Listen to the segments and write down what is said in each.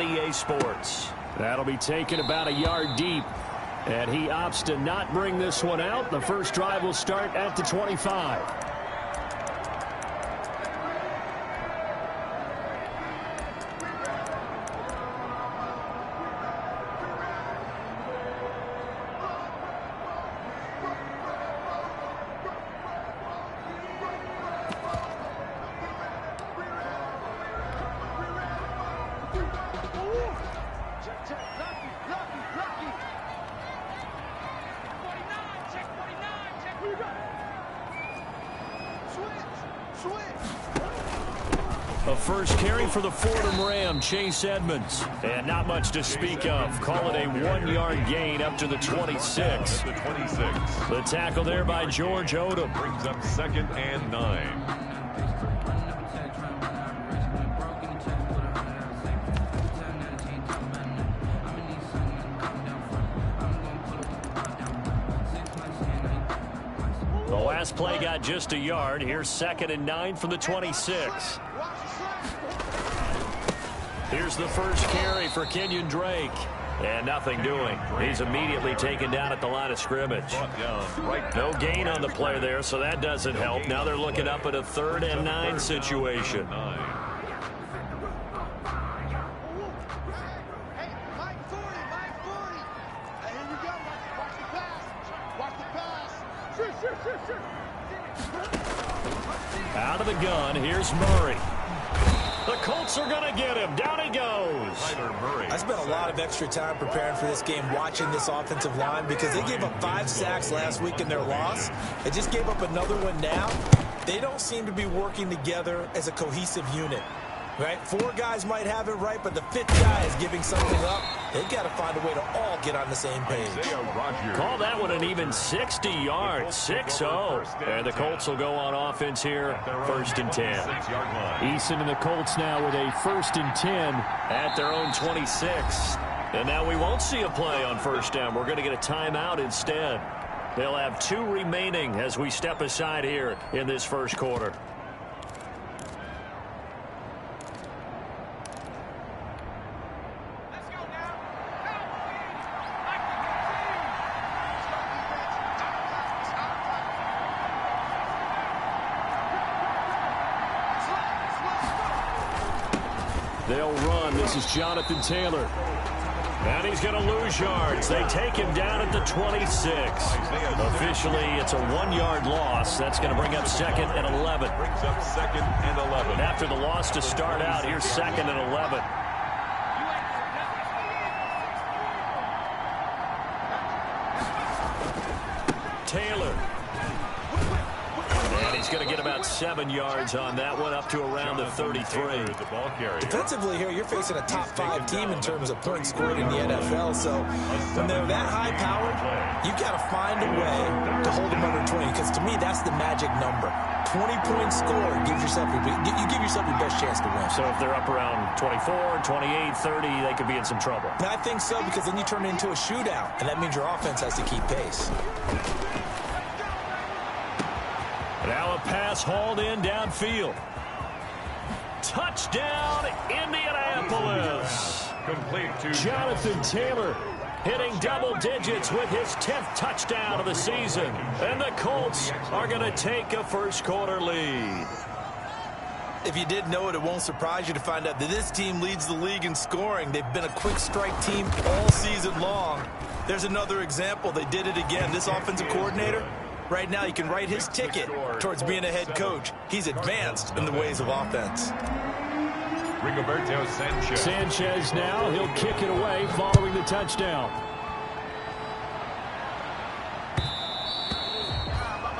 EA Sports. That'll be taken about a yard deep. And he opts to not bring this one out. The first drive will start at the 25. A first carry for the Fordham Ram, Chase Edmonds. And not much to speak of. Call it a 1-yard gain up to the 26. The tackle there by George Odom. Brings up 2nd and 9. The last play got just a yard. Here's 2nd and 9 from the 26. Here's the first carry for Kenyon Drake. And nothing doing. He's immediately taken down at the line of scrimmage. No gain on the play there, so that doesn't help. Now they're looking up at a 3rd and 9 situation. Out of the gun, here's Murray. The Colts are going to get him. Down he goes. I spent a lot of extra time preparing for this game, watching this offensive line, because they gave up 5 sacks last week in their loss. They just gave up another one now. They don't seem to be working together as a cohesive unit. Right? 4 guys might have it right, but the 5th guy is giving something up. They've got to find a way to all get on the same page. Call that one an even 60 yards, 6-0. And the Colts will go on offense here, 1st and 10. Eason and the Colts now with a 1st and 10 at their own 26. And now we won't see a play on 1st down. We're going to get a timeout instead. They'll have 2 remaining as we step aside here in this first quarter. They'll run. This is Jonathan Taylor. And he's going to lose yards. They take him down at the 26. Officially, it's a 1-yard loss. That's going to bring up 2nd and 11. Brings up 2nd and 11. After the loss to start out, here's 2nd and 11. Taylor. And he's going to get about 7 yards on that one, up to around the 33. Defensively here, you're facing a top 5 team in terms of points scored in the NFL. So when they're that high-powered, you've got to find a way to hold them under 20, because to me, that's the magic number. 20-point score gives yourself you give yourself your best chance to win. So if they're up around 24, 28, 30, they could be in some trouble. I think so, because then you turn it into a shootout, and that means your offense has to keep pace. Now a pass hauled in downfield. Touchdown, Indianapolis. Complete to Jonathan Taylor hitting double digits with his 10th touchdown of the season. And the Colts are going to take a first quarter lead. If you didn't know it, it won't surprise you to find out that this team leads the league in scoring. They've been a quick strike team all season long. There's another example. They did it again. This offensive coordinator, right now, you can write his ticket towards being a head coach. He's advanced in the ways of offense. Rigoberto Sanchez. Sanchez now, he'll kick it away following the touchdown.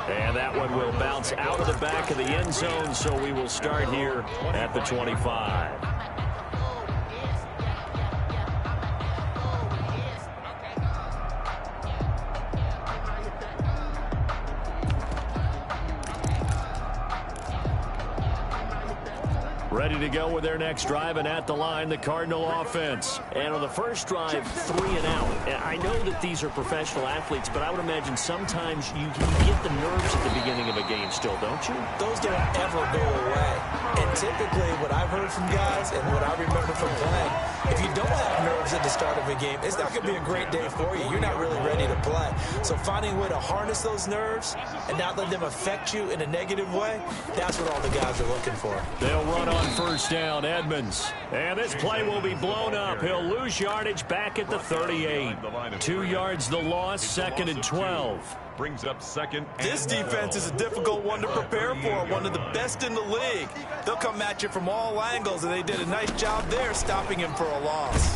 And that one will bounce out of the back of the end zone, so we will start here at the 25. Ready to go with their next drive, and at the line, the Cardinal offense. And on the first drive, 3 and out. And I know that these are professional athletes, but I would imagine sometimes you get the nerves at the beginning of a game still, don't you? Those don't ever go away. And typically, what I've heard from guys and what I remember from playing, If you don't have nerves at the start of a game, it's not going to be a great day for you. You're not really ready to play. So finding a way to harness those nerves and not let them affect you in a negative way, that's what all the guys are looking for. They'll run on first down, Edmonds. And this play will be blown up. He'll lose yardage back at the 38. 2 yards the loss, 2nd and 12. Brings up 2nd. This defense is a difficult one to prepare for, one of the best in the league. They'll come at you from all angles, and they did a nice job there stopping him for a loss.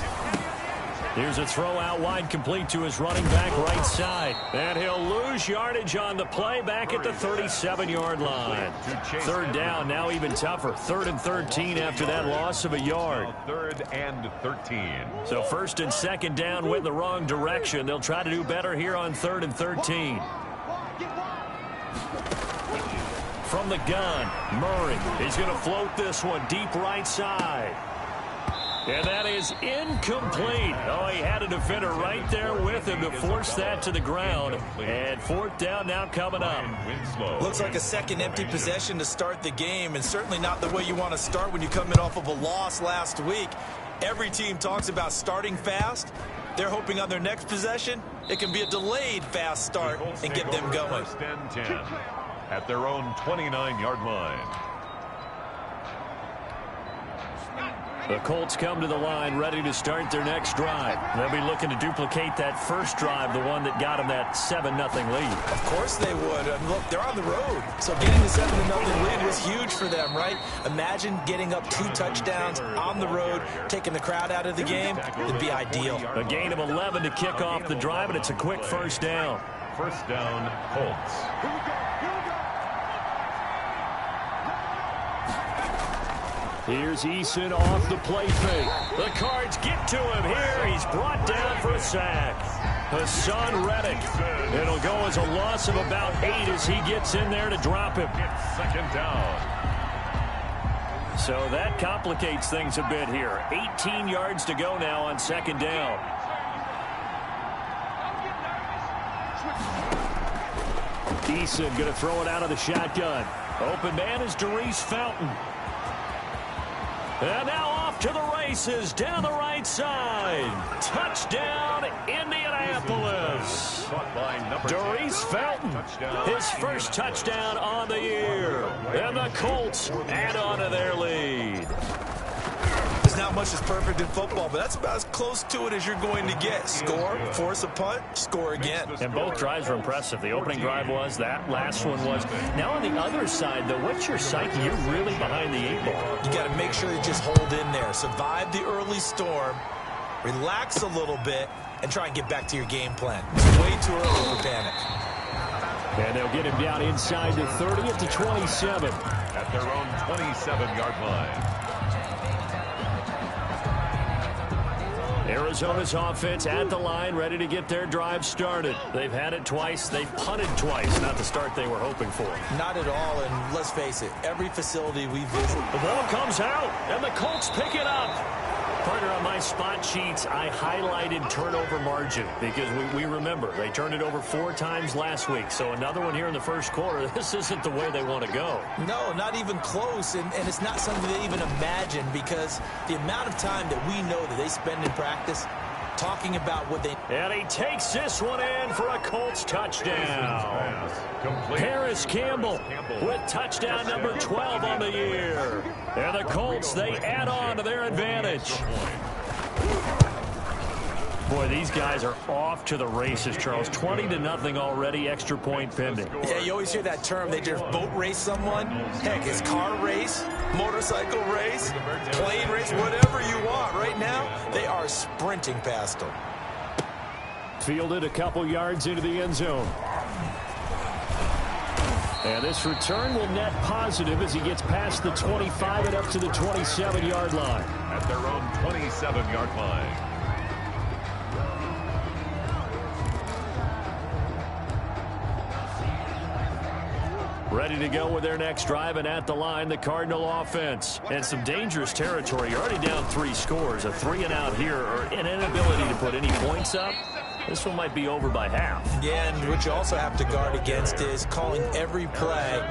Here's a throw out wide, complete to his running back right side. And he'll lose yardage on the play back at the 37-yard line. 3rd down, now even tougher. 3rd and 13 after that loss of a yard. 3rd and 13. So 1st and 2nd down went the wrong direction. They'll try to do better here on 3rd and 13. From the gun, Murray. He's going to float this one deep right side. And that is incomplete. Oh, he had a defender right there with him to force that to the ground. And 4th down now coming up. Looks like a second empty possession to start the game, and certainly not the way you want to start when you come in off of a loss last week. Every team talks about starting fast. They're hoping on their next possession, it can be a delayed fast start and get them going. 1st and 10 at their own 29-yard line. The Colts come to the line ready to start their next drive. They'll be looking to duplicate that first drive, the one that got them that 7-0 lead. Of course they would. And look, they're on the road. So getting the 7-0 lead was huge for them, right? Imagine getting up 2 touchdowns on the road, taking the crowd out of the game. It'd be ideal. A gain of 11 to kick off the drive, and it's a quick 1st down. 1st down, Colts. Here's Eason off the play fake. The Cards get to him here. He's brought down for a sack. Hassan Reddick. It'll go as a loss of about 8 as he gets in there to drop him. 2nd down. So that complicates things a bit here. 18 yards to go now on 2nd down. Eason going to throw it out of the shotgun. Open man is Darius Fountain. And now off to the races down the right side. Touchdown, Indianapolis. Darius Fountain, his first touchdown on the year. And the Colts add on to their lead. There's not much that's perfect in football, but that's about as close to it as you're going to get. Score, force a punt, score again. And both drives were impressive. The opening drive was, that last one was. Now on the other side, though, what's your psyche? You're really behind the 8 ball. You got to make sure you just hold in there. Survive the early storm, relax a little bit, and try and get back to your game plan. It's way too early for panic. And they'll get him down inside the 30 at the 27. At their own 27-yard line. Arizona's offense at the line, ready to get their drive started. They've had it twice. They've punted twice. Not the start they were hoping for. Not at all, and let's face it, every facility we visit. The ball comes out, and the Colts pick it up. Partner, on my spot sheets, I highlighted turnover margin because we remember they turned it over 4 times last week. So another one here in the first quarter. This isn't the way they want to go. No, not even close, and it's not something they even imagine because the amount of time that we know that they spend in practice talking about what they... And he takes this one in for a Colts touchdown. Harris Campbell with touchdown number 12 on the year. And the Colts, they add on to their advantage. Boy, these guys are off to the races, Charles. 20-0 already, extra point pending. Yeah, you always hear that term. They just boat race someone. Heck, it's car race, motorcycle race, plane race, whatever you want. Right now, they are sprinting past them. Fielded a couple yards into the end zone. And this return will net positive as he gets past the 25 and up to the 27-yard line. At their own 27-yard line. Ready to go with their next drive, and at the line, the Cardinal offense. And some dangerous territory. You're already down 3 scores. A 3-and-out here, or an inability to put any points up. This one might be over by half. Yeah, and what you also have to guard against is calling every play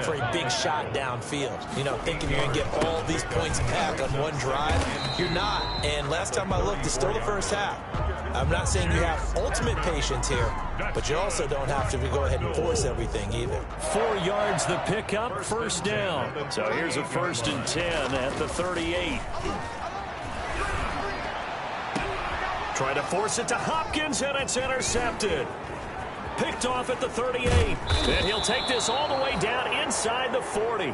for a big shot downfield. You know, thinking you're going to get all these points back on one drive. You're not. And last time I looked, it's still the first half. I'm not saying you have ultimate patience here, but you also don't have to go ahead and force everything either. 4 yards the pickup, first down. So here's a 1st and 10 at the 38. Try to force it to Hopkins, and it's intercepted. Picked off at the 38. And he'll take this all the way down inside the 40.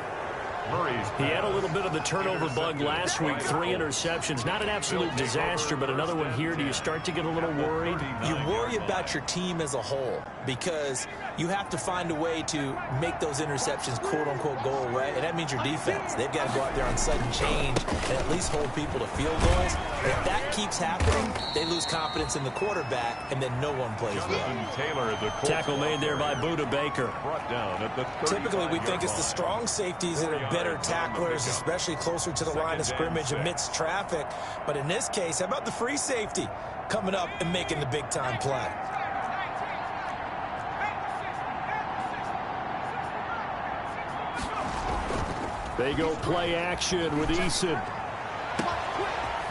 He had a little bit of the turnover bug last week, 3 interceptions. Not an absolute disaster, but another one here. Do you start to get a little worried? You worry about your team as a whole because you have to find a way to make those interceptions, quote-unquote, go away, and that means your defense. They've got to go out there on sudden change and at least hold people to field goals. If that keeps happening, they lose confidence in the quarterback, and then no one plays well. Tackle made there by Buda Baker. Typically, we think it's the strong safeties that are better tacklers, especially closer to the line of scrimmage amidst traffic. But in this case, how about the free safety coming up and making the big-time play? They go play action with Eason.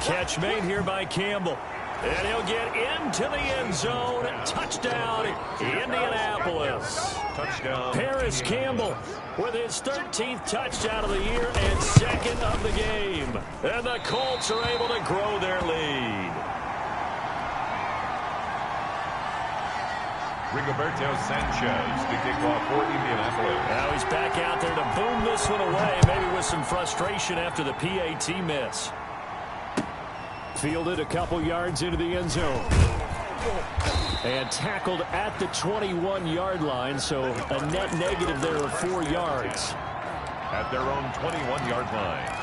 Catch made here by Campbell. And he'll get into the end zone. Touchdown, Indianapolis. Touchdown. Paris Campbell with his 13th touchdown of the year and 2nd of the game. And the Colts are able to grow their lead. Rigoberto Sanchez to kick off for Indianapolis. Now he's back out there to boom this one away, maybe with some frustration after the PAT miss. Fielded a couple yards into the end zone. And tackled at the 21-yard line, so a net negative there of 4 yards. At their own 21-yard line.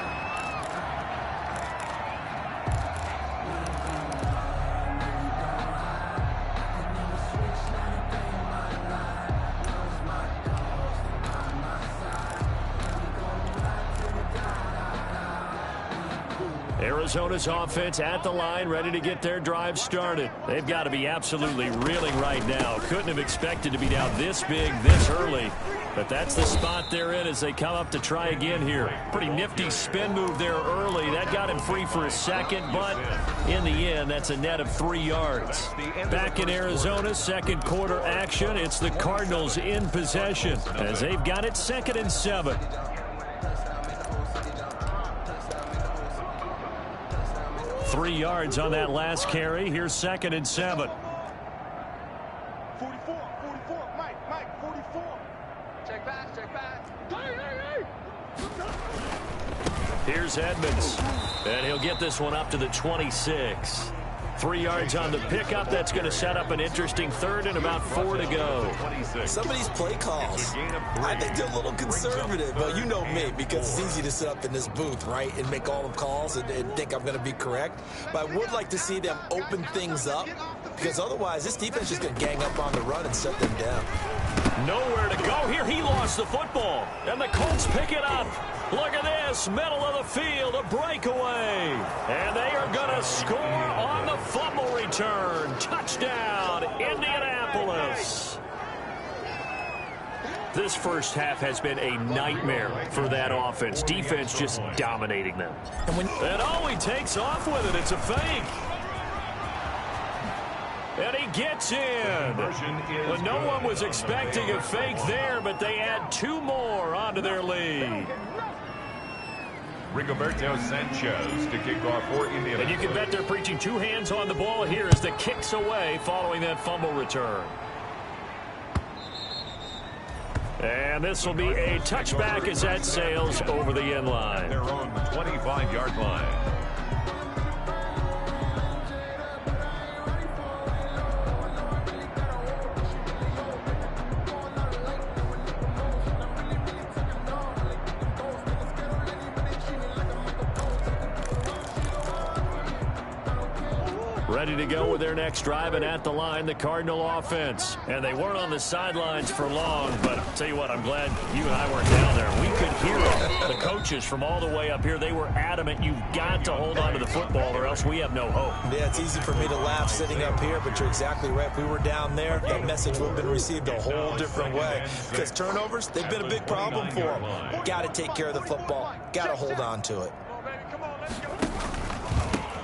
Arizona's offense at the line, ready to get their drive started. They've got to be absolutely reeling right now. Couldn't have expected to be down this big, this early. But that's the spot they're in as they come up to try again here. Pretty nifty spin move there early. That got him free for a second, but in the end, that's a net of 3 yards. Back in Arizona, second quarter action. It's the Cardinals in possession as they've got it 2nd and 7. Three yards on that last carry. Here's 2nd and 7. 44, Mike, 44. Check back. Hey. Here's Edmonds. And he'll get this one up to the 26. 3 yards on the pickup. That's going to set up an interesting 3rd and about 4 to go. Some of these play calls, I think they're a little conservative. But you know me, because it's easy to sit up in this booth, right, and make all the calls and think I'm going to be correct. But I would like to see them open things up, because otherwise this defense is just going to gang up on the run and shut them down. Nowhere to go here. He lost the football. And the Colts pick it up. Look at this. Middle of the field. A breakaway. And they are going to score on the fumble return. Touchdown, Indianapolis. This first half has been a nightmare for that offense. Defense just dominating them. And oh, he takes off with it. It's a fake. And he gets in. Well, no one was expecting a fake there, but they add 2 more onto their lead. Rigoberto Sanchez to kick off for Indianapolis. And you can bet they're preaching 2 hands on the ball here as the kick's away following that fumble return. And this will be a touchback as that sails over the end line. Their own 25-yard line. ready to go with their next drive, and at the line, the Cardinal offense. And they weren't on the sidelines for long, but I'll tell you what, I'm glad you and I weren't down there. We could hear them. The coaches from all the way up here, they were adamant, you've got to hold on to the football or else we have no hope. Yeah, it's easy for me to laugh sitting up here, but you're exactly right. If we were down there, that message would have been received a whole different way. Because turnovers, they've been a big problem for them. Got to take care of the football. Got to hold on to it.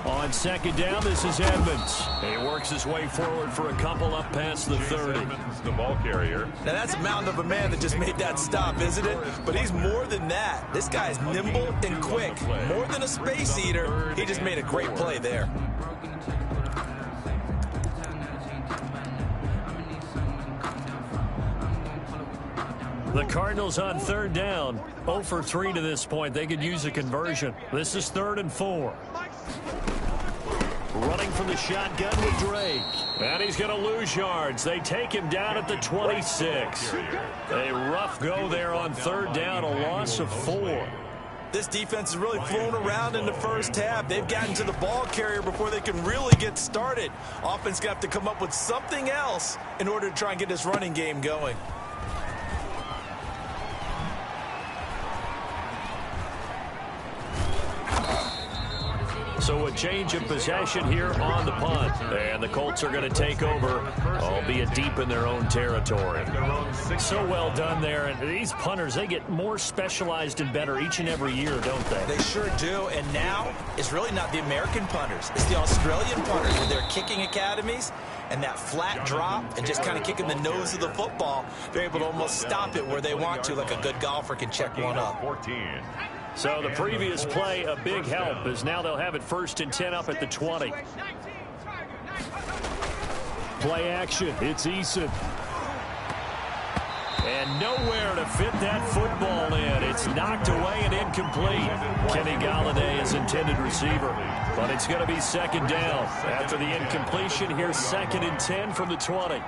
On second down, this is Edmonds. He works his way forward for a couple up past the 30. Edmonds, the ball carrier. Now, that's a mountain of a man that just made that stop, isn't it? But he's more than that. This guy is nimble and quick. More than a space eater. He just made a great play there. The Cardinals on third down. 0 for 3 to this point. They could use a conversion. This is 3rd and 4. Running from the shotgun with Drake. And he's going to lose yards. They take him down at the 26. A rough go there on third down, a loss of 4. This defense has really flown around in the first half. They've gotten to the ball carrier before they can really get started. Offense going to have to come up with something else in order to try and get this running game going. So a change of possession here on the punt. And the Colts are going to take over, albeit deep in their own territory. So well done there. And these punters, they get more specialized and better each and every year, don't they? They sure do. And now it's really not the American punters. It's the Australian punters with their kicking academies. And that flat drop and just kind of kicking the nose of the football, they're able to almost stop it where they want to, like a good golfer can check one up. 14. So the previous play, a big help, as now they'll have it 1st and 10 up at the 20. Play action. It's Eason. And nowhere to fit that football in. It's knocked away and incomplete. Kenny Galladay is intended receiver. But it's going to be 2nd down. After the incompletion, here's 2nd and 10 from the 20.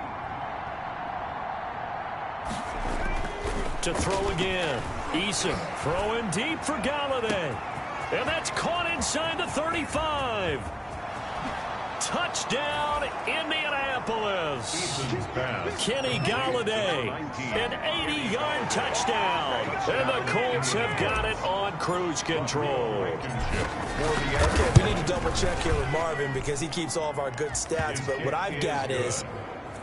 To throw again. Eason throwing deep for Galladay. And that's caught inside the 35. Touchdown, Indianapolis. Kenny Galladay, an 80-yard touchdown. And the Colts have got it on cruise control. Okay, we need to double check here with Marvin because he keeps all of our good stats. But what I've got is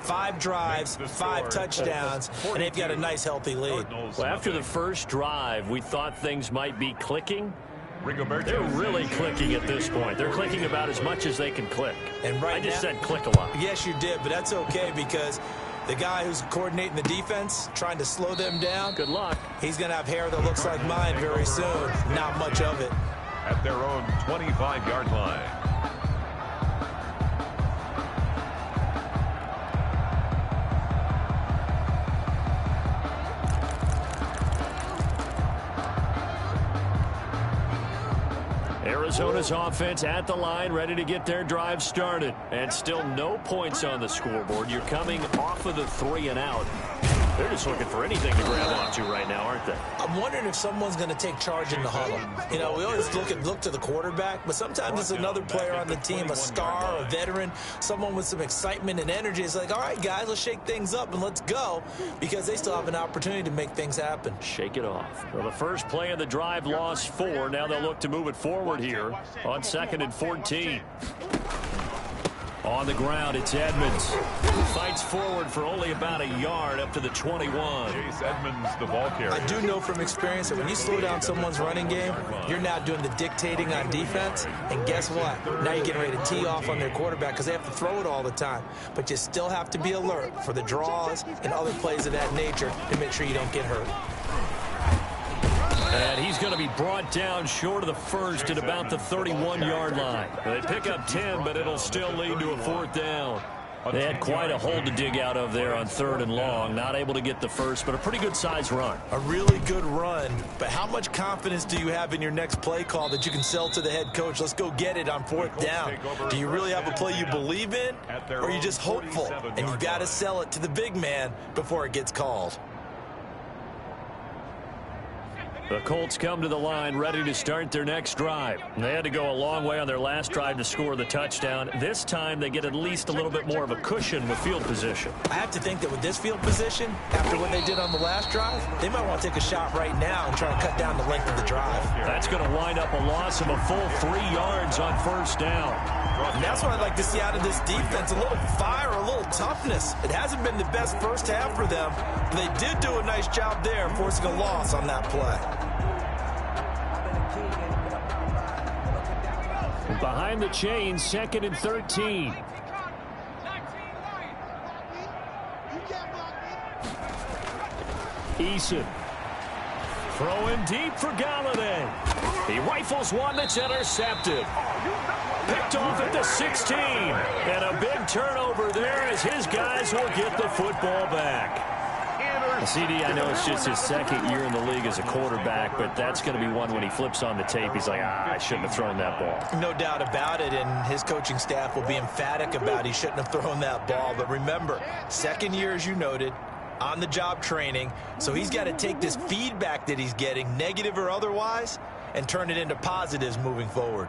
5 drives, 5 touchdowns, and they've got a nice, healthy lead. Well, after the first drive, we thought things might be clicking. They're really clicking at this point. They're clicking about as much as they can click. And right I just now, said click a lot. Yes, you did, but that's okay because the guy who's coordinating the defense, trying to slow them down, good luck. He's going to have hair that looks like mine very soon. Not much of it. At their own 25-yard line. Arizona's offense at the line, ready to get their drive started. And still no points on the scoreboard. You're coming off of the 3 and out. They're just looking for anything to grab onto right now, aren't they? I'm wondering if someone's going to take charge in the huddle. You know, we always look to the quarterback, but sometimes it's another player on the team, a star, a veteran, someone with some excitement and energy. It's like, all right, guys, let's shake things up and let's go, because they still have an opportunity to make things happen. Shake it off. Well, the first play of the drive lost 4. Now they'll look to move it forward here on 2nd and 14. On the ground, it's Edmonds, who fights forward for only about a yard up to the 21. Chase Edmonds, the ball carrier. I do know from experience that when you slow down someone's running game, you're now doing the dictating on defense. And guess what? Now you're getting ready to tee off on their quarterback because they have to throw it all the time. But you still have to be alert for the draws and other plays of that nature to make sure you don't get hurt. And he's going to be brought down short of the first at about the 31-yard line. They pick up 10, but it'll still lead to a 4th down. They had quite a hole to dig out of there on 3rd and long. Not able to get the first, but a pretty good-sized run. A really good run. But how much confidence do you have in your next play call that you can sell to the head coach? Let's go get it on 4th down. Do you really have a play you believe in? Or are you just hopeful? And you've got to sell it to the big man before it gets called. The Colts come to the line ready to start their next drive. They had to go a long way on their last drive to score the touchdown. This time they get at least a little bit more of a cushion with field position. I have to think that with this field position, after what they did on the last drive, they might want to take a shot right now and try to cut down the length of the drive. That's going to wind up a loss of a full 3 yards on first down. And that's what I'd like to see out of this defense, a little fire, a little toughness. It hasn't been the best first half for them, but they did do a nice job there forcing a loss on that play. Behind the chains, 2nd and 13. Eason. Throwing deep for Galladay. He rifles one that's intercepted. Picked off at the 16. And a big turnover there as his guys will get the football back. CD, I know it's just his 2nd year in the league as a quarterback, but that's going to be one when he flips on the tape. He's like, I shouldn't have thrown that ball. No doubt about it, and his coaching staff will be emphatic about he shouldn't have thrown that ball. But remember, 2nd year, as you noted, on-the-job training, so he's got to take this feedback that he's getting, negative or otherwise, and turn it into positives moving forward.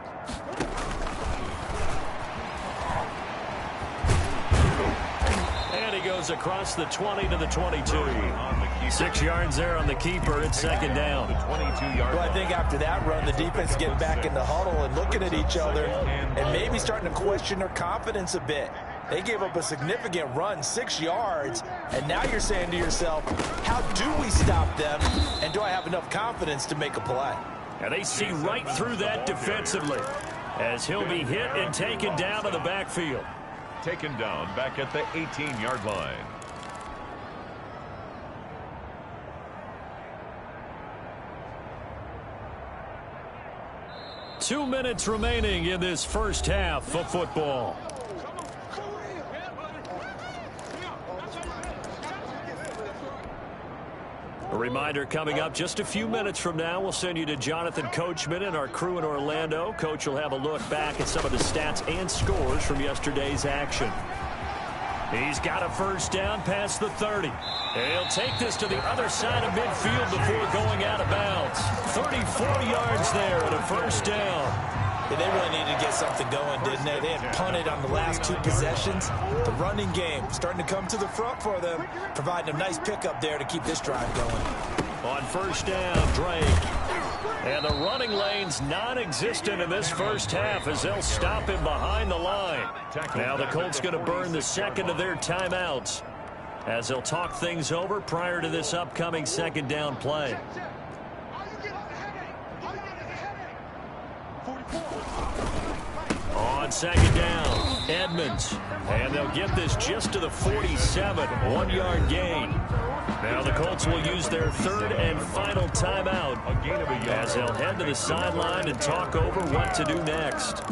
And he goes across the 20 to the 22. 6 yards there on the keeper. It's 2nd down. Well, I think after that run, the defense getting back in the huddle and looking at each other and maybe starting to question their confidence a bit. They gave up a significant run, 6 yards, and now you're saying to yourself, how do we stop them, and do I have enough confidence to make a play? And they see right through that defensively as he'll be hit and taken down to the backfield. Taken down back at the 18-yard line. Two minutes remaining in this first half of football. A reminder coming up just a few minutes from now, we'll send you to Jonathan Coachman and our crew in Orlando. Coach will have a look back at some of the stats and scores from yesterday's action. He's got a first down past the 30. He'll take this to the other side of midfield before going out of bounds. 34 yards there and a first down. Yeah, they really needed to get something going, didn't they? They had punted on the last 2 possessions. The running game starting to come to the front for them, providing a nice pickup there to keep this drive going. On first down, Drake. And the running lane's non-existent in this first half as they'll stop him behind the line. Now the Colts going to burn the 2nd of their timeouts as they'll talk things over prior to this upcoming 2nd down play. On 2nd down, Edmonds. And they'll get this just to the 47, 1-yard gain. Now the Colts will use their 3rd and final timeout as they'll head to the sideline and talk over what to do next.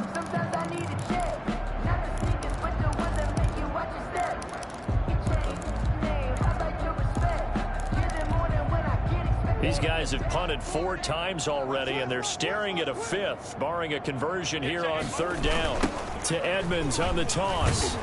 These guys have punted 4 times already, and they're staring at a 5th, barring a conversion here on 3rd down. To Edmonds on the toss.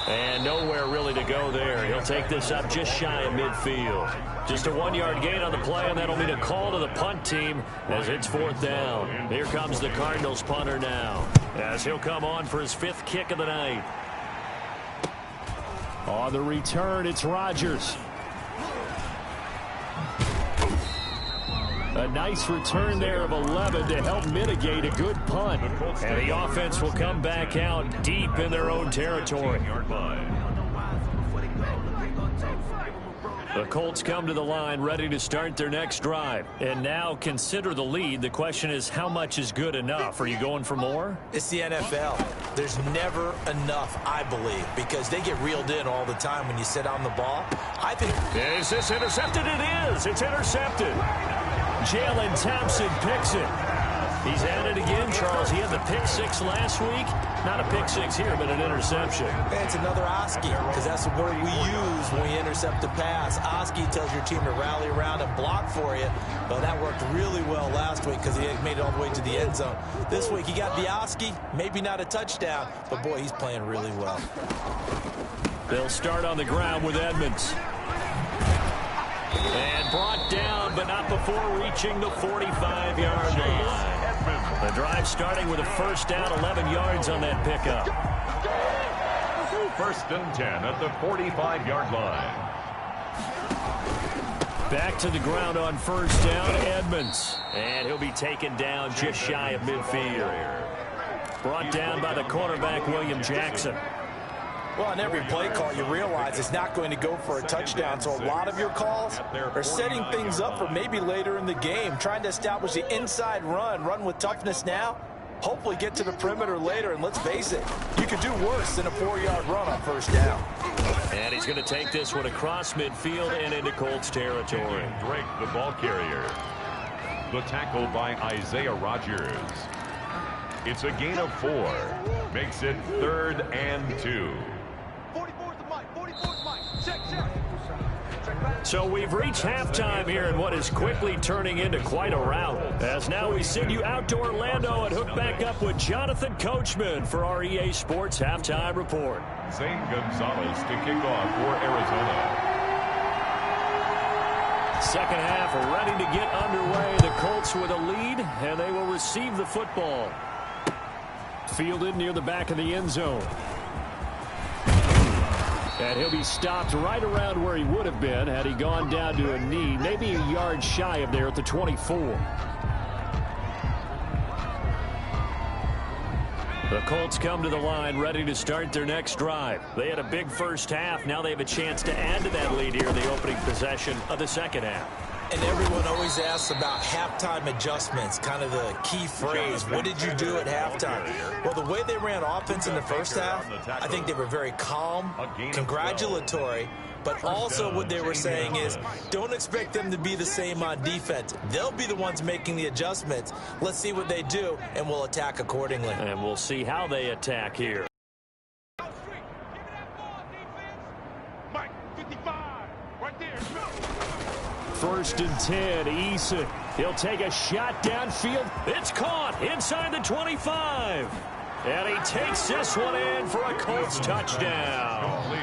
And nowhere really to go there. He'll take this up just shy of midfield. Just a 1-yard gain on the play, and that'll mean a call to the punt team as it's 4th down. Here comes the Cardinals punter now as he'll come on for his 5th kick of the night. On the return, it's Rodgers. A nice return there of 11 to help mitigate a good punt. And the offense will come back out deep in their own territory. The Colts come to the line ready to start their next drive. And now consider the lead. The question is, how much is good enough? Are you going for more? It's the NFL. There's never enough, I believe, because they get reeled in all the time when you sit on the ball. I think... Is this intercepted? It is. It's intercepted. Jalen Thompson picks it. He's at it again, Charles. He had the pick 6 last week. Not a pick 6 here, but an interception. And it's another Oski, because that's the word we use when we intercept a pass. Oski tells your team to rally around and block for you. Well, that worked really well last week because he made it all the way to the end zone. This week, he got the Oski, maybe not a touchdown, but boy, he's playing really well. They'll start on the ground with Edmonds. And brought down, but not before reaching the 45-yard line. The drive starting with a first down, 11 yards on that pickup. First and 10 at the 45-yard line. Back to the ground on first down, Edmonds. And he'll be taken down just shy of midfield. Brought down by the cornerback, William Jackson. Well, on every play call, you realize it's not going to go for a touchdown. So a lot of your calls are setting things up for maybe later in the game, trying to establish the inside run with toughness now, hopefully get to the perimeter later. And let's face it, you could do worse than a 4-yard run on first down. And he's going to take this one across midfield and into Colts territory. Drake, the ball carrier. The tackle by Isaiah Rodgers. It's a gain of 4. Makes it 3rd and 2. 44's the mic. 44's the mic. Check. So we've reached halftime here in what is quickly turning into quite a rout. As now we send you out to Orlando and hook back up with Jonathan Coachman for our EA Sports Halftime Report. Zane Gonzalez to kick off for Arizona. Second half ready to get underway. The Colts with a lead, and they will receive the football. Fielded near the back of the end zone. And he'll be stopped right around where he would have been had he gone down to a knee, maybe a yard shy of there at the 24. The Colts come to the line ready to start their next drive. They had a big first half. Now they have a chance to add to that lead here in the opening possession of the second half. And everyone always asks about halftime adjustments, kind of the key phrase. What did you do at halftime? Well, the way they ran offense in the first half, I think they were very calm, congratulatory, but also what they were saying is don't expect them to be the same on defense. They'll be the ones making the adjustments. Let's see what they do, and we'll attack accordingly. And we'll see how they attack here. Mike, 55. Right there. First and 10, Eason. He'll take a shot downfield. It's caught inside the 25. And he takes this one in for a Colts touchdown.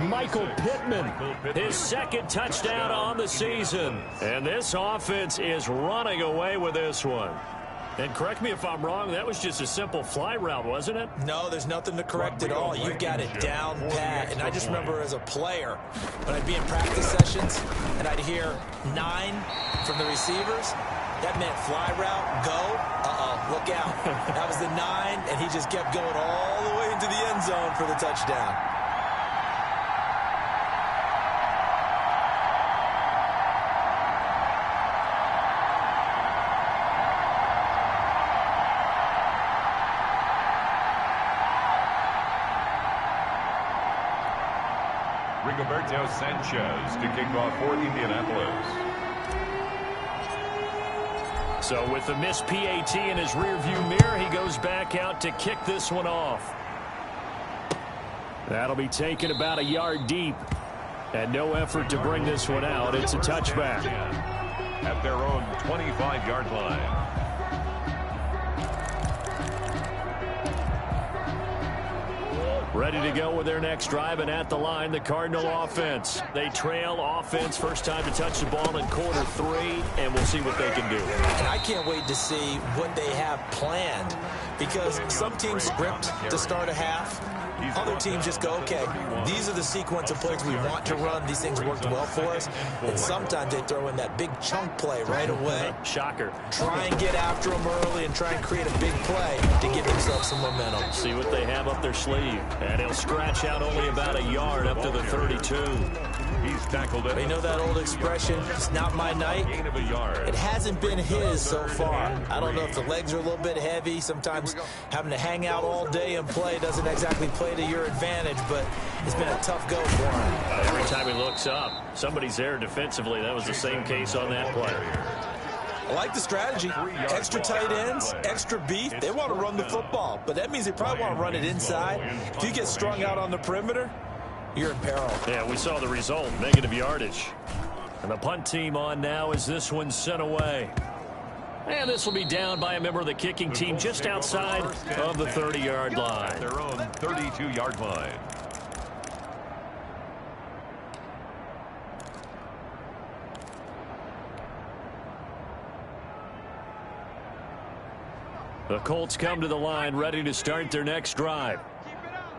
Michael Pittman, his second touchdown on the season. And this offense is running away with this one. And correct me if I'm wrong, that was just a simple fly route, wasn't it? No, there's nothing to correct at all. You've got it down pat. And I just remember as a player, when I'd be in practice sessions and I'd hear 9 from the receivers, that meant fly route, go, look out. That was the 9, and he just kept going all the way into the end zone for the touchdown. Rigoberto Sanchez to kick off for Indianapolis. So with the missed PAT in his rearview mirror, he goes back out to kick this one off. That'll be taken about a yard deep. And no effort to bring this one out. It's a touchback. At their own 25-yard line. Ready to go with their next drive, and at the line, the Cardinal offense. They trail offense, first time to touch the ball in quarter 3, and we'll see what they can do. And I can't wait to see what they have planned, because some teams script to start a half. Other teams just go, okay, these are the sequence of plays we want to run. These things worked well for us. And sometimes they throw in that big chunk play right away. Shocker. Try and get after them early and try and create a big play to give themselves some momentum. See what they have up their sleeve. And he'll scratch out only about a yard up to the 32. He's tackled it. You know that old expression, it's not my night? Gain of a yard. It hasn't been his so far. I don't know if the legs are a little bit heavy. Sometimes having to hang out all day and play doesn't exactly play to your advantage, but it's been a tough go for him. Every time he looks up, somebody's there defensively. That was the same case on that play. I like the strategy. Extra tight ends, extra beef. They want to run the football, but that means they probably want to run it inside. If you get strung out on the perimeter, you're in peril. Yeah, we saw the result, negative yardage. And the punt team on now as this one's sent away. And this will be down by a member of the kicking team just outside of the 30-yard line. At their own 32-yard line. The Colts come to the line ready to start their next drive. Keep it up.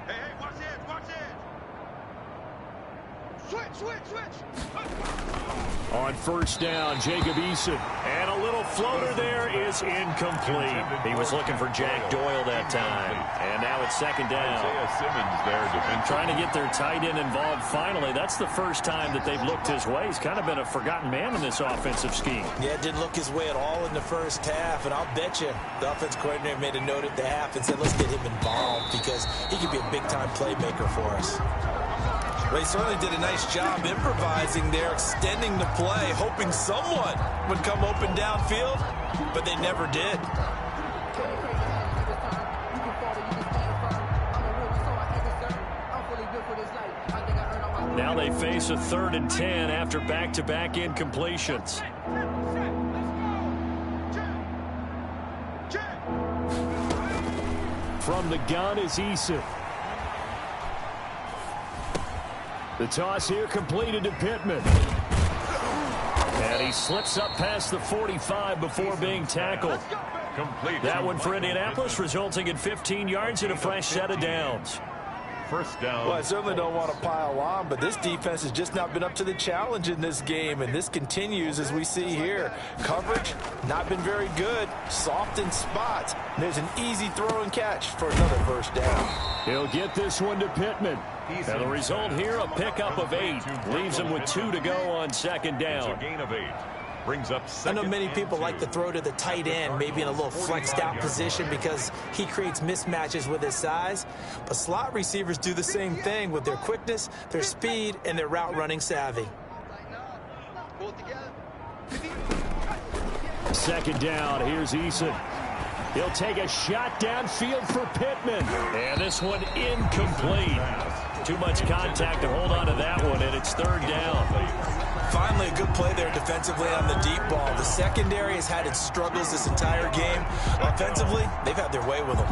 Hey, watch it, watch it. Switch. On first down, Jacob Eason. And a little floater there is incomplete. He was looking for Jack Doyle that time. And now it's second down. Trying to get their tight end involved finally. That's the first time that they've looked his way. He's kind of been a forgotten man in this offensive scheme. Yeah, didn't look his way at all in the first half. And I'll bet you the offense coordinator made a note at the half and said, let's get him involved because he could be a big-time playmaker for us. Well, he certainly did a nice job improvising there, extending the play, hoping someone would come open downfield, but they never did. Now they face a 3rd and 10 after back-to-back incompletions. From the gun is Eason. The toss here completed to Pittman. And he slips up past the 45 before being tackled. That one for Indianapolis, resulting in 15 yards and a fresh set of downs. First down. Well, I certainly don't want to pile on, but this defense has just not been up to the challenge in this game, and this continues as we see here. Coverage, not been very good. Soft in spots. There's an easy throw and catch for another first down. He'll get this one to Pittman. And the result here, a pickup of 8. Leaves him with 2 to go on second down. It's a gain of 8. Brings up I know many people like to throw to the tight end, maybe in a little flexed out position because he creates mismatches with his size. But slot receivers do the same thing with their quickness, their speed, and their route running savvy. Second down, here's Eason. He'll take a shot downfield for Pittman. And this one incomplete. Too much contact to hold on to that one, and it's 3rd down. Finally, a good play there defensively on the deep ball. The secondary has had its struggles this entire game. Offensively, they've had their way with them.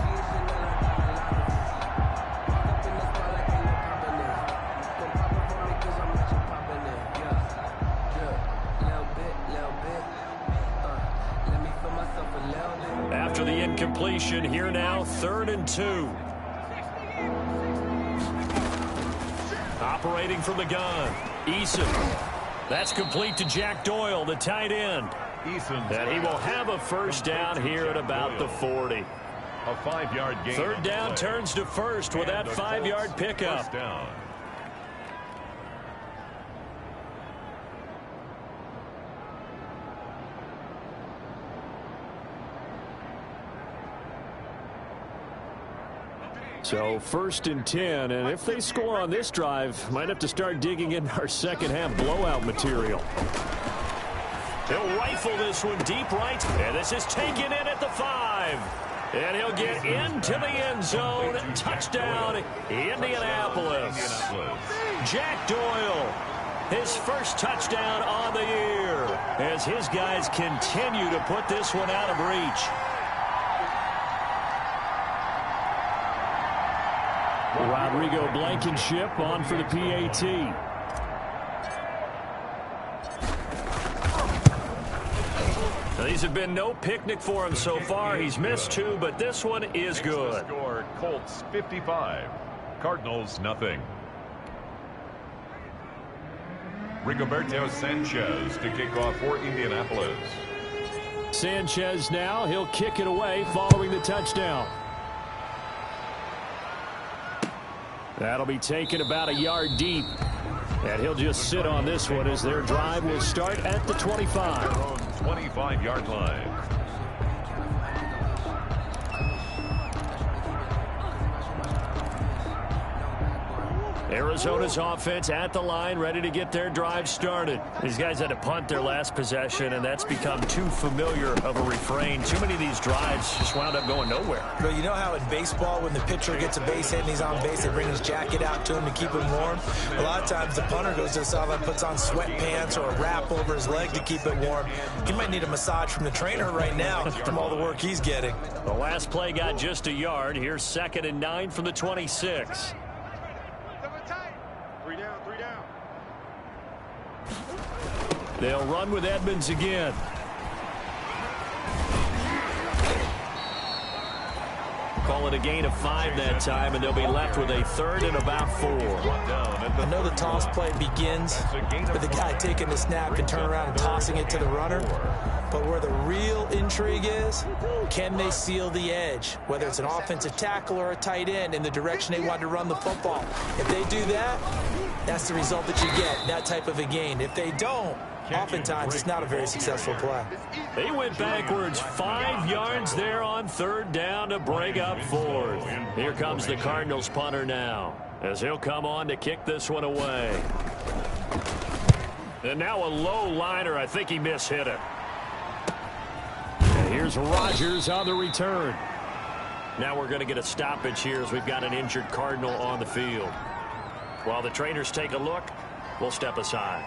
After the incompletion, here now, 3rd and 2. Operating from the gun, Eason. That's complete to Jack Doyle, the tight end. And he will have a first down here at about the 40. A 5-yard gain. 3rd down turns to 1st with that 5-yard pickup. First down. So 1st and 10, and if they score on this drive, might have to start digging in our second half blowout material. He'll rifle this one deep right, and this is taken in at the 5. And he'll get into the end zone. Touchdown, Indianapolis. Jack Doyle, his first touchdown on the year, as his guys continue to put this one out of reach. Rodrigo Blankenship on for the PAT. Now, these have been no picnic for him so far. He's missed 2, but this one is good. Score, Colts 55, Cardinals nothing. Rigoberto Sanchez to kick off for Indianapolis. Sanchez now, he'll kick it away following the touchdown. That'll be taken about a yard deep. And he'll just sit on this one as their drive will start at the 25. Their own 25-yard line. Arizona's offense at the line, ready to get their drive started. These guys had to punt their last possession, and that's become too familiar of a refrain. Too many of these drives just wound up going nowhere. Well, you know how in baseball, when the pitcher gets a base hit and he's on base, they bring his jacket out to him to keep him warm? A lot of times the punter goes to the sideline, puts on sweatpants or a wrap over his leg to keep it warm. He might need a massage from the trainer right now from all the work he's getting. The last play got just a yard. Here's 2nd and 9 from the 26. They'll run with Edmonds again. Call it a gain of 5 that time, and they'll be left with a 3rd and about 4. I know the toss play begins with the guy taking the snap and turn around and tossing it to the runner. But where the real intrigue is, can they seal the edge, whether it's an offensive tackle or a tight end, in the direction they want to run the football? If they do that, that's the result that you get, that type of a gain. If they don't, oftentimes it's not a very successful play. They went backwards 5 yards there on 3rd down to break up 4th. Here comes the Cardinals punter now, as he'll come on to kick this one away. And now a low liner. I think he mishit it. And here's Rodgers on the return. Now we're going to get a stoppage here as we've got an injured Cardinal on the field. While the trainers take a look, we'll step aside.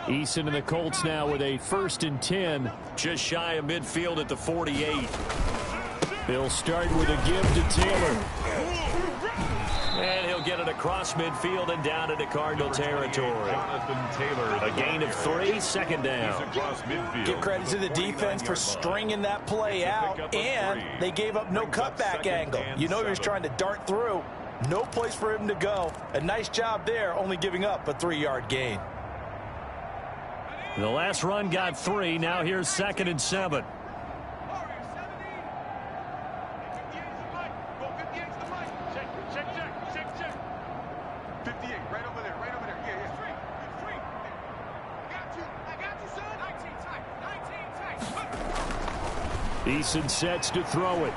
Eason and the Colts now with a 1st and 10, just shy of midfield at the 48. They'll start with a give to Taylor. And he'll get it across midfield and down into Cardinal territory. A gain of 3, 2nd down. Give credit to the defense for stringing that play out, and they gave up no cutback angle. You know he was trying to dart through. No place for him to go. A nice job there, only giving up a 3-yard gain. The last run got 3. Now here's 2nd and 7. Eason sets to throw it.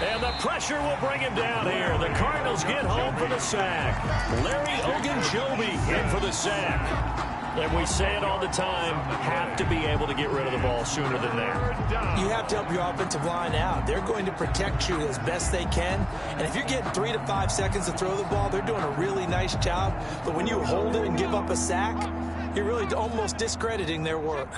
And the pressure will bring him down here. The Cardinals get home for the sack. Larry Ogunjobi in for the sack. And we say it all the time, have to be able to get rid of the ball sooner than that. You have to help your offensive line out. They're going to protect you as best they can. And if you're getting 3 to 5 seconds to throw the ball, they're doing a really nice job. But when you hold it and give up a sack, you're really almost discrediting their work.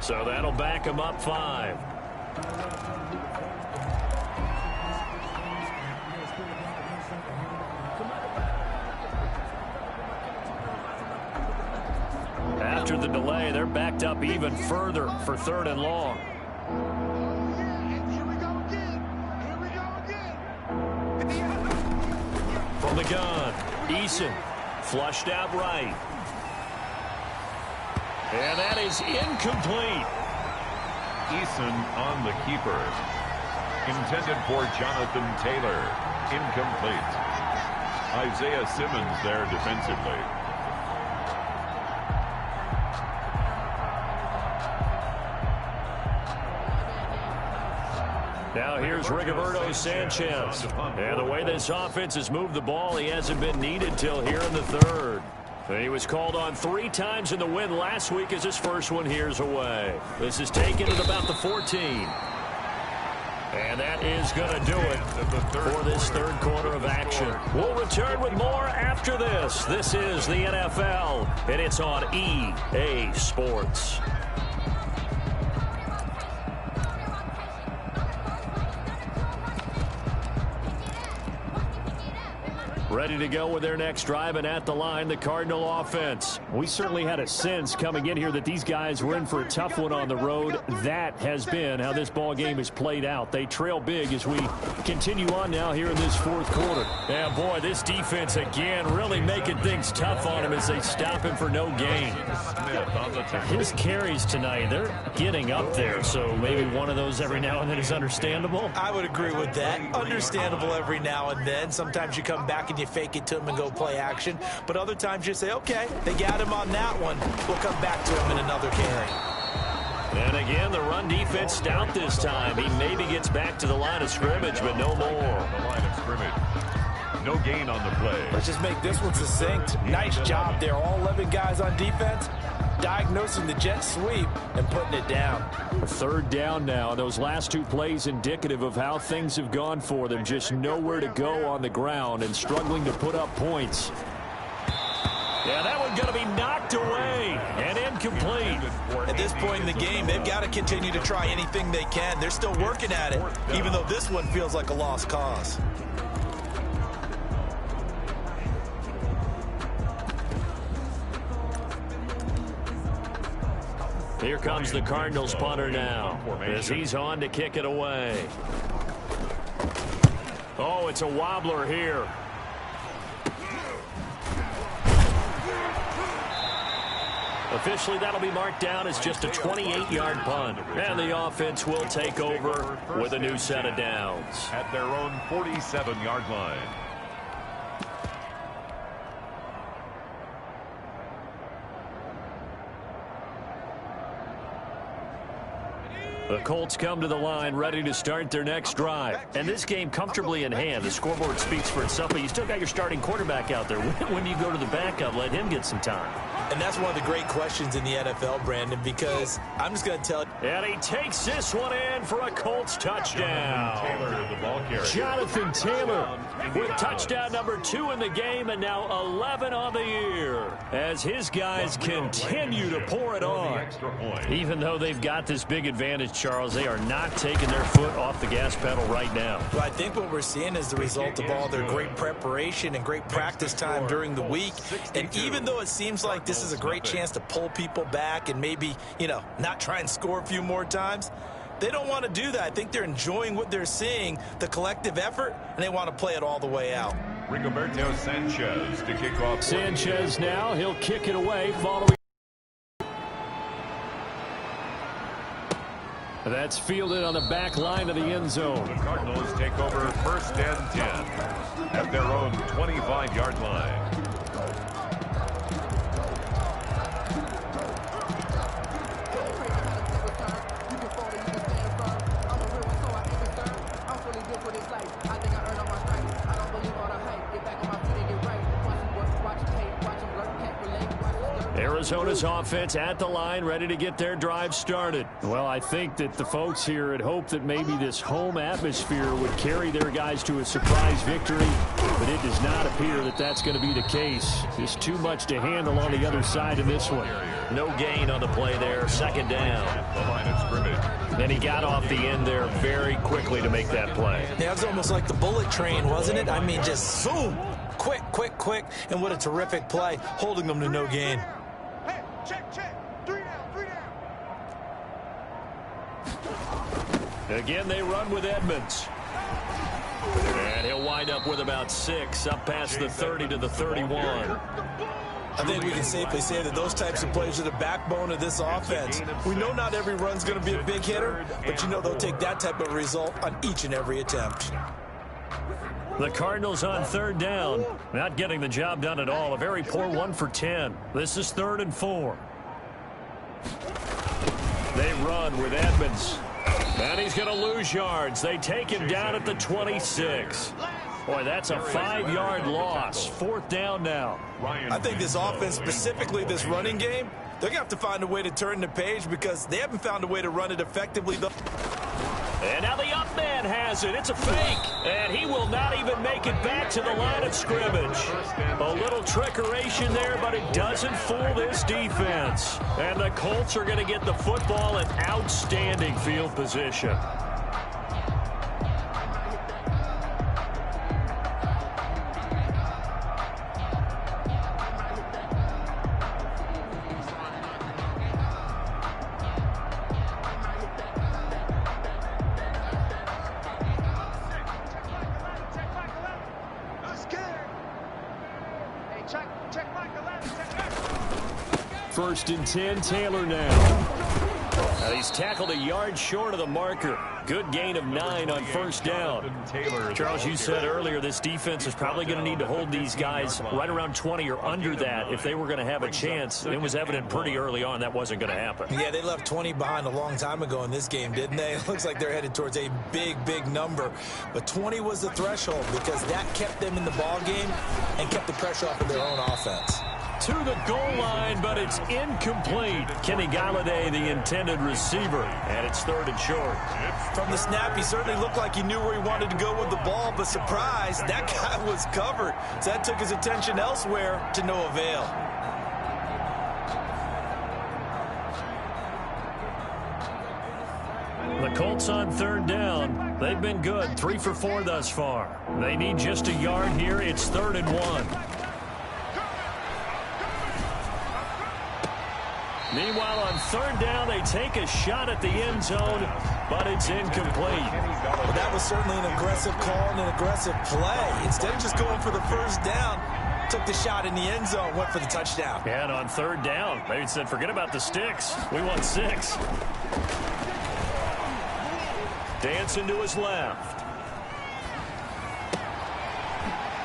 So that'll back him up 5. After the delay, they're backed up even further for 3rd and long. From the gun, Eason flushed out right. And that is incomplete. Eason on the keeper. Intended for Jonathan Taylor. Incomplete. Isaiah Simmons there defensively. Now here's Rigoberto Sanchez. And the way this offense has moved the ball, he hasn't been needed till here in the 3rd. He was called on 3 times in the win last week as his first one here's away. This is taken at about the 14. And that is going to do it for this 3rd quarter of action. We'll return with more after this. This is the NFL, and it's on EA Sports. Ready to go with their next drive, and at the line, the Cardinal offense. We certainly had a sense coming in here that these guys were in for a tough one on the road. That has been how this ball game has played out. They trail big as we continue on now here in this 4th quarter. Yeah, boy, this defense again really making things tough on him as they stop him for no gain. His carries tonight, they're getting up there, so maybe one of those every now and then is understandable. I would agree with that. Understandable every now and then. Sometimes you come back and you fake it to him and go play action. But other times you say, okay, they got him on that one. We'll come back to him in another carry. And again, the run defense stout this time. He maybe gets back to the line of scrimmage, but no more. The line of scrimmage. No gain on the play. Let's just make this one succinct. Nice job there. All 11 guys on defense diagnosing the jet sweep and putting it down. 3rd down now. Those last 2 plays indicative of how things have gone for them. Just nowhere to go on the ground and struggling to put up points. Yeah, that one's going to be knocked away and incomplete. At this point in the game, they've got to continue to try anything they can. They're still working at it, even though this one feels like a lost cause. Here comes the Cardinals punter now as he's on to kick it away. Oh, it's a wobbler here. Officially, that'll be marked down as just a 28-yard punt. And the offense will take over with a new set of downs. At their own 47-yard line. The Colts come to the line ready to start their next drive. And this game comfortably in hand. The scoreboard speaks for itself, but you still got your starting quarterback out there. When do you go to the backup? Let him get some time. And that's one of the great questions in the NFL, Brandon, because I'm just going to tell you. And he takes this one in for a Colts touchdown. Jonathan Taylor with touchdown number 2 in the game and now 11 on the year as his guys continue to pour it on. Even though they've got this big advantage, Charles, they are not taking their foot off the gas pedal right now. Well, I think what we're seeing is the result of all their great preparation and great practice time during the week. And even though it seems like this is a great chance to pull people back and maybe, not try and score a few more times, they don't want to do that. I think they're enjoying what they're seeing, the collective effort, and they want to play it all the way out. Rigoberto Sanchez to kick off. Sanchez now, he'll kick it away following. That's fielded on the back line of the end zone. The Cardinals take over 1st and 10 at their own 25-yard line. Arizona's offense at the line, ready to get their drive started. Well, I think that the folks here had hoped that maybe this home atmosphere would carry their guys to a surprise victory, but it does not appear that that's going to be the case. Just too much to handle on the other side of this one. No gain on the play there, 2nd down. The line of scrimmage. And he got off the end there very quickly to make that play. Yeah, it was almost like the bullet train, wasn't it? I mean, just zoom, quick, and what a terrific play, holding them to no gain. Hey, check. 3 down. Again, they run with Edmonds. And he'll wind up with about 6, up past the 30 to the 31. I think we can safely say that those types of plays are the backbone of this offense. We know not every run's going to be a big hitter, but they'll take that type of result on each and every attempt. The Cardinals on 3rd down, not getting the job done at all. A very poor 1 for 10. This is 3rd and 4. They run with Edmonds. And he's going to lose yards. They take him down at the 26. Boy, that's a 5-yard loss. 4th down now. I think this offense, specifically this running game, they're going to have to find a way to turn the page because they haven't found a way to run it effectively. And now the up man has it. It's a fake. And he will not even make it back to the line of scrimmage. A little trickeration there, but it doesn't fool this defense. And the Colts are going to get the football in outstanding field position. First and 10, Taylor now. He's tackled a yard short of the marker. Good gain of 9 on 1st down. Charles, you said earlier this defense is probably going to need to hold these guys right around 20 or under that if they were going to have a chance. It was evident pretty early on that wasn't going to happen. Yeah, they left 20 behind a long time ago in this game, didn't they? It looks like they're headed towards a big number. But 20 was the threshold because that kept them in the ball game and kept the pressure off of their own offense. to the goal line, but it's incomplete. Kenny Galladay, the intended receiver, and it's 3rd and short. From the snap, he certainly looked like he knew where he wanted to go with the ball, but surprise, that guy was covered. So that took his attention elsewhere to no avail. The Colts on 3rd down. They've been good, 3 for 4 thus far. They need just a yard here. It's 3rd and 1. Meanwhile, on 3rd down, they take a shot at the end zone, but it's incomplete. Well, that was certainly an aggressive call and an aggressive play. Instead of just going for the 1st down, took the shot in the end zone, went for the touchdown. And on 3rd down, they said, forget about the sticks. We want 6. Dancing to his left.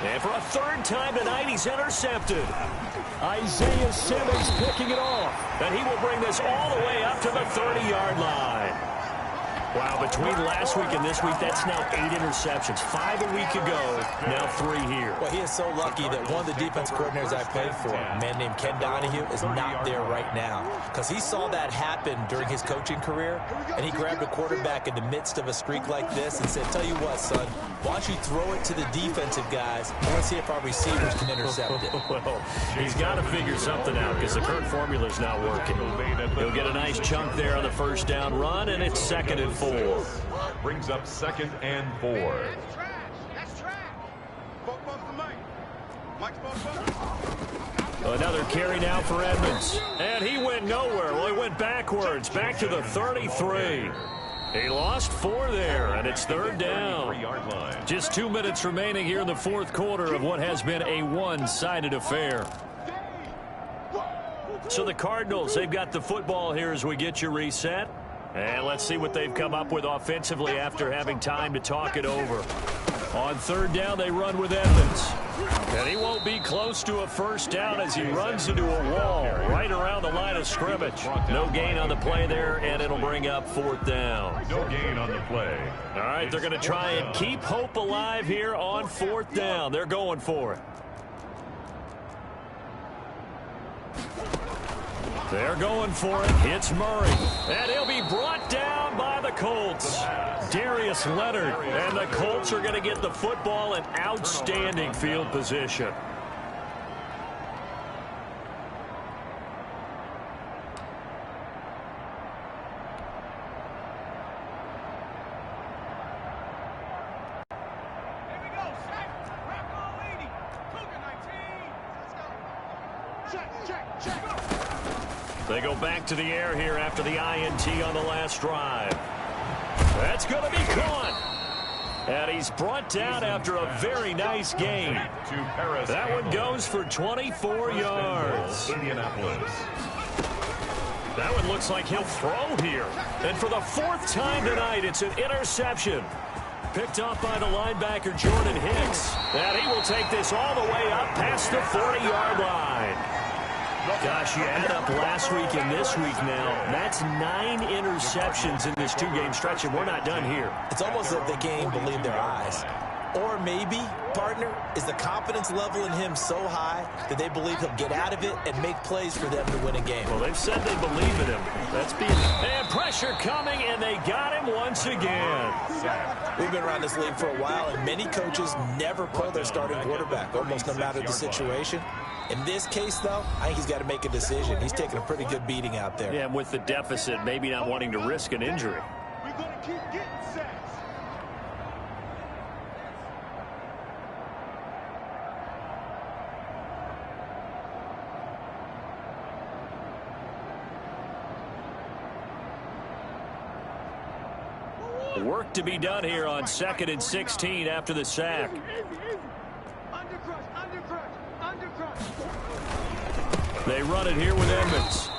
And for a 3rd time tonight, he's intercepted. Isaiah Simmons picking it off. And he will bring this all the way up to the 30-yard line. Wow, between last week and this week, that's now 8 interceptions. 5 a week ago, now 3 here. Well, he is so lucky that one of the defense coordinators I played for, a man named Ken Donahue, is not there right now. Because he saw that happen during his coaching career, and he grabbed a quarterback in the midst of a streak like this and said, tell you what, son, why don't you throw it to the defensive guys? I want to see if our receivers can intercept it. Well, he's got to figure something out because the current formula's not working. He'll get a nice chunk there on the 1st down run, and it's 2nd and 4. Brings up 2nd and 4. That's trash. Focus the mic. Mike's Another carry now for Edmonds. And he went nowhere. Well, he went backwards, back to the 33. He lost 4 there, and it's 3rd down. Just 2 minutes remaining here in the 4th quarter of what has been a one-sided affair. So the Cardinals, they've got the football here as we get you reset. And let's see what they've come up with offensively after having time to talk it over. On 3rd down, they run with Edmonds. And he won't be close to a 1st down as he runs into a wall right around the line of scrimmage. No gain on the play there, and it'll bring up 4th down. No gain on the play. All right, they're going to try and keep hope alive here on 4th down. They're going for it. They're going for it. It's Murray. And he'll be brought down by the Colts. Darius Leonard. And the Colts are going to get the football in outstanding field position. They go back to the air here after the INT on the last drive. That's going to be caught. And he's brought down after a very nice game. That one goes for 24 yards. Indianapolis. That one looks like he'll throw here. And for the 4th time tonight, it's an interception. Picked off by the linebacker, Jordan Hicks. And he will take this all the way up past the 40-yard line. Gosh, you add up last week and this week now, that's 9 interceptions in this 2-game stretch, and we're not done here. It's almost as if they can't even believe their eyes. Or maybe, partner, is the confidence level in him so high that they believe he'll get out of it and make plays for them to win a game. Well, they've said they believe in him. That's being... And pressure coming, and they got him once again. We've been around this league for a while, and many coaches never pull their starting quarterback, almost no matter the situation. In this case, though, I think he's got to make a decision. He's taking a pretty good beating out there. Yeah, and with the deficit, maybe not wanting to risk an injury. We're going to keep getting sacks. Work to be done here on 2nd and 16 after the sack. They run it here with Edmonds.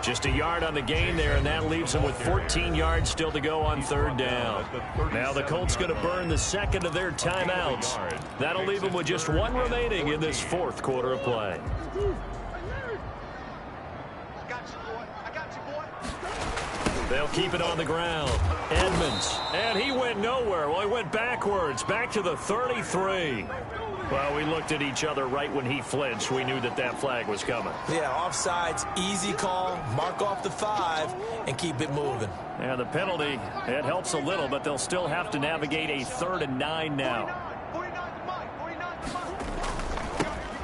Just a yard on the gain there, and that leaves them with 14 yards still to go on 3rd down. Now the Colts going to burn the 2nd of their timeouts. That'll leave them with just 1 remaining in this 4th quarter of play. They'll keep it on the ground. Edmonds. And he went nowhere. Well, he went backwards. Back to the 33. Well, we looked at each other right when he flinched. We knew that that flag was coming. Yeah, offsides, easy call, mark off the 5, and keep it moving. And the penalty, it helps a little, but they'll still have to navigate a 3rd and 9 now.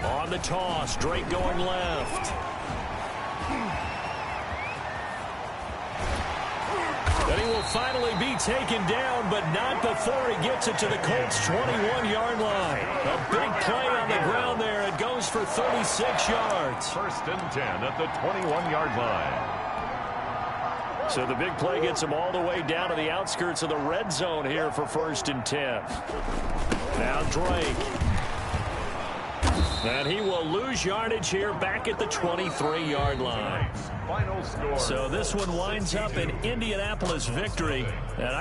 On the toss, Drake going left. And he will finally be taken down, but not before he gets it to the Colts' 21-yard line. A big play on the ground there. It goes for 36 yards. 1st and 10 at the 21-yard line. So the big play gets him all the way down to the outskirts of the red zone here for 1st and 10. Now Drake. And he will lose yardage here back at the 23-yard line. Final score. So this one winds up an Indianapolis victory. And